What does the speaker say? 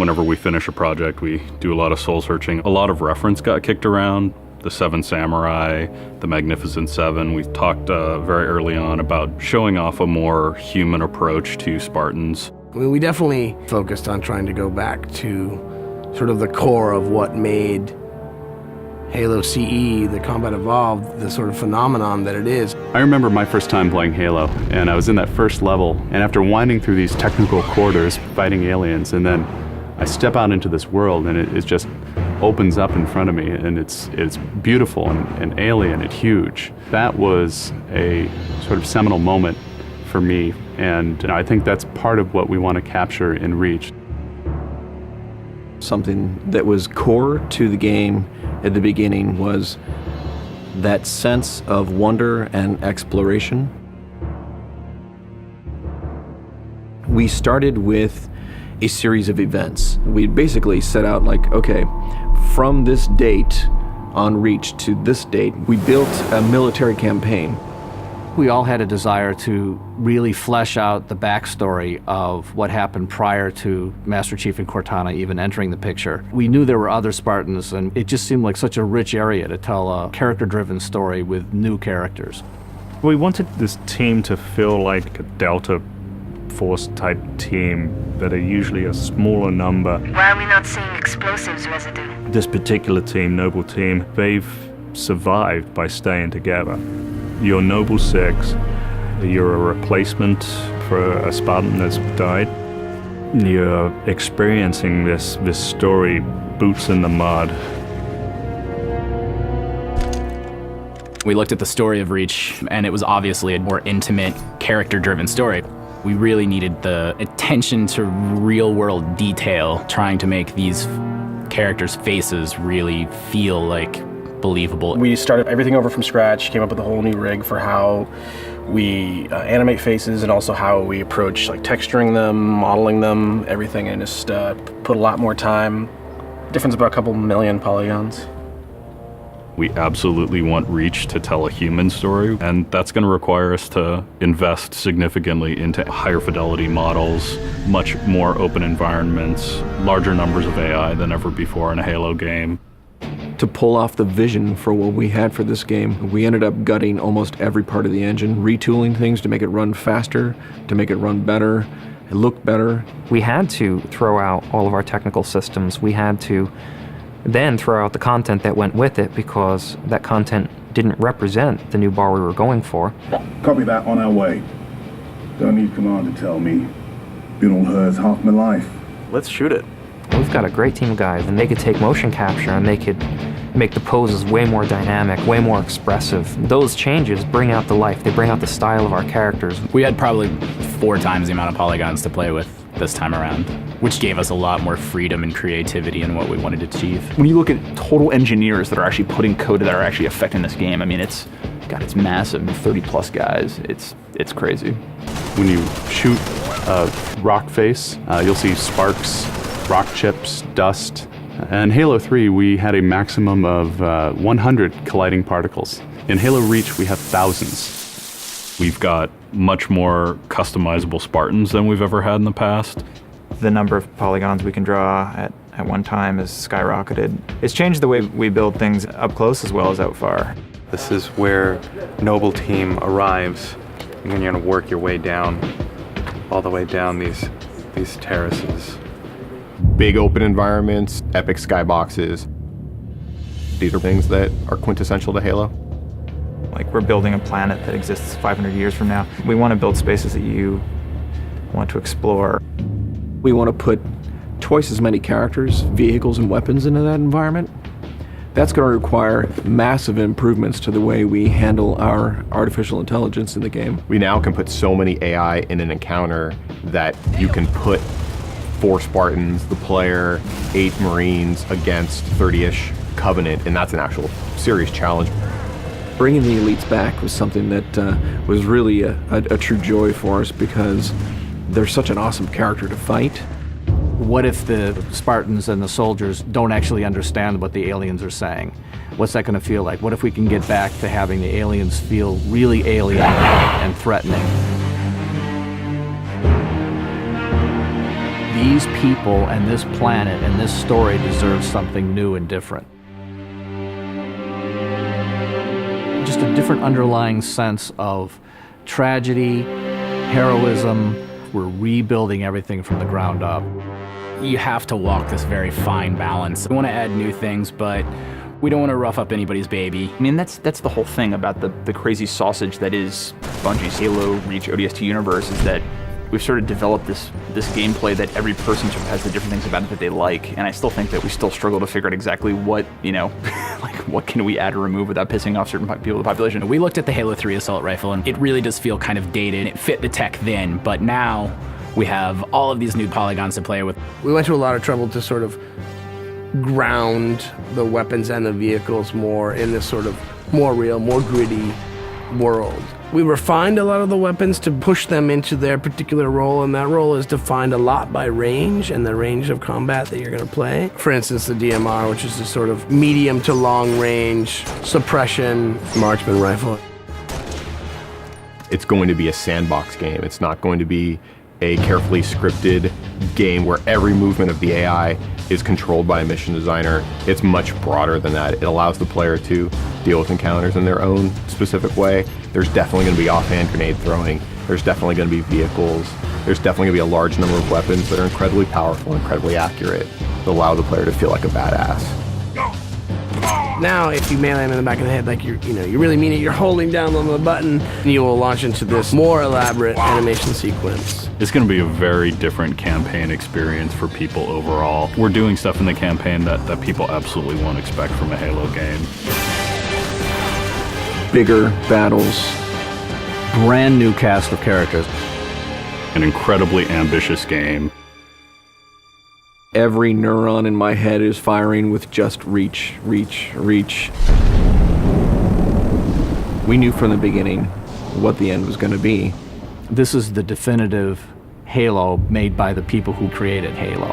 Whenever we finish a project, we do a lot of soul searching. A lot of reference got kicked around. The Seven Samurai, the Magnificent Seven. We talked very early on about showing off a more human approach to Spartans. We definitely focused on trying to go back to sort of the core of what made Halo CE, the Combat Evolved, the sort of phenomenon that it is. I remember my first time playing Halo, and I was in that first level, and after winding through these technical corridors, fighting aliens, and then I step out into this world, and it just opens up in front of me, and it's beautiful and alien and huge. That was a sort of seminal moment for me, and I think that's part of what we want to capture in Reach. Something that was core to the game at the beginning was that sense of wonder and exploration. We started with a series of events. We basically set out like, okay, from this date on Reach to this date, we built a military campaign. We all had a desire to really flesh out the backstory of what happened prior to Master Chief and Cortana even entering the picture. We knew there were other Spartans, and it just seemed like such a rich area to tell a character-driven story with new characters. We wanted this team to feel like a Delta Force type team that are usually a smaller number. Why are we not seeing explosives residue? This particular team, Noble Team, they've survived by staying together. You're Noble Six, you're a replacement for a Spartan that's died. You're experiencing this story, boots in the mud. We looked at the story of Reach, and it was obviously a more intimate, character-driven story. We really needed the attention to real-world detail, trying to make these characters' faces really feel like believable. We started everything over from scratch, came up with a whole new rig for how we animate faces and also how we approach like texturing them, modeling them, everything, and just put a lot more time. Difference about a couple million polygons. We absolutely want Reach to tell a human story, and that's going to require us to invest significantly into higher fidelity models, much more open environments, larger numbers of AI than ever before in a Halo game. To pull off the vision for what we had for this game, we ended up gutting almost every part of the engine, retooling things to make it run faster, to make it run better, it looked better. We had to throw out all of our technical systems. We had to then throw out the content that went with it because that content didn't represent the new bar we were going for. Copy that, on our way. Don't need command to tell me. Been on hers half my life. Let's shoot it. We've got a great team of guys, and they could take motion capture and they could make the poses way more dynamic, way more expressive. Those changes bring out the life, they bring out the style of our characters. We had probably 4 times the amount of polygons to play with this time around, which gave us a lot more freedom and creativity in what we wanted to achieve. When you look at total engineers that are actually putting code that are actually affecting this game, I mean, it's massive, 30 plus guys, it's crazy. When you shoot a rock face, you'll see sparks, rock chips, dust. In Halo 3, we had a maximum of 100 colliding particles. In Halo Reach, we have thousands. We've got much more customizable Spartans than we've ever had in the past. The number of polygons we can draw at one time has skyrocketed. It's changed the way we build things up close as well as out far. This is where Noble Team arrives, and then you're going to work your way down, all the way down these terraces. Big open environments, epic skyboxes. These are things that are quintessential to Halo. Like, we're building a planet that exists 500 years from now. We want to build spaces that you want to explore. We want to put twice as many characters, vehicles, and weapons into that environment. That's going to require massive improvements to the way we handle our artificial intelligence in the game. We now can put so many AI in an encounter that you can put 4 Spartans, the player, 8 Marines against 30-ish Covenant, and that's an actual serious challenge. Bringing the elites back was something that was really a true joy for us because they're such an awesome character to fight. What if the Spartans and the soldiers don't actually understand what the aliens are saying? What's that going to feel like? What if we can get back to having the aliens feel really alien and threatening? these people and this planet and this story deserve something new and different. Just a different underlying sense of tragedy, heroism. We're rebuilding everything from the ground up. You have to walk this very fine balance. We want to add new things, but we don't want to rough up anybody's baby. I mean, that's the whole thing about the crazy sausage that is Bungie's Halo Reach ODST universe, is that we've sort of developed this gameplay that every person sort of has the different things about it that they like, and I still think that we still struggle to figure out exactly what, like what can we add or remove without pissing off certain people in the population. We looked at the Halo 3 assault rifle, and it really does feel kind of dated. It fit the tech then, but now we have all of these new polygons to play with. We went to a lot of trouble to sort of ground the weapons and the vehicles more in this sort of more real, more gritty world. We refined a lot of the weapons to push them into their particular role, and that role is defined a lot by range and the range of combat that you're going to play. For instance, the DMR, which is a sort of medium to long range suppression marksman rifle. It's going to be a sandbox game. It's not going to be a carefully scripted game where every movement of the AI is controlled by a mission designer. It's much broader than that. It allows the player to deal with encounters in their own specific way. There's definitely going to be offhand grenade throwing. There's definitely going to be vehicles. There's definitely going to be a large number of weapons that are incredibly powerful, incredibly accurate, that allow the player to feel like a badass. Now, if you melee him in the back of the head, like you really mean it, you're holding down on the button, and you will launch into this more elaborate animation sequence. It's going to be a very different campaign experience for people overall. We're doing stuff in the campaign that people absolutely won't expect from a Halo game. Bigger battles, brand new cast of characters. An incredibly ambitious game. Every neuron in my head is firing with just reach, reach, reach. We knew from the beginning what the end was going to be. This is the definitive Halo made by the people who created Halo.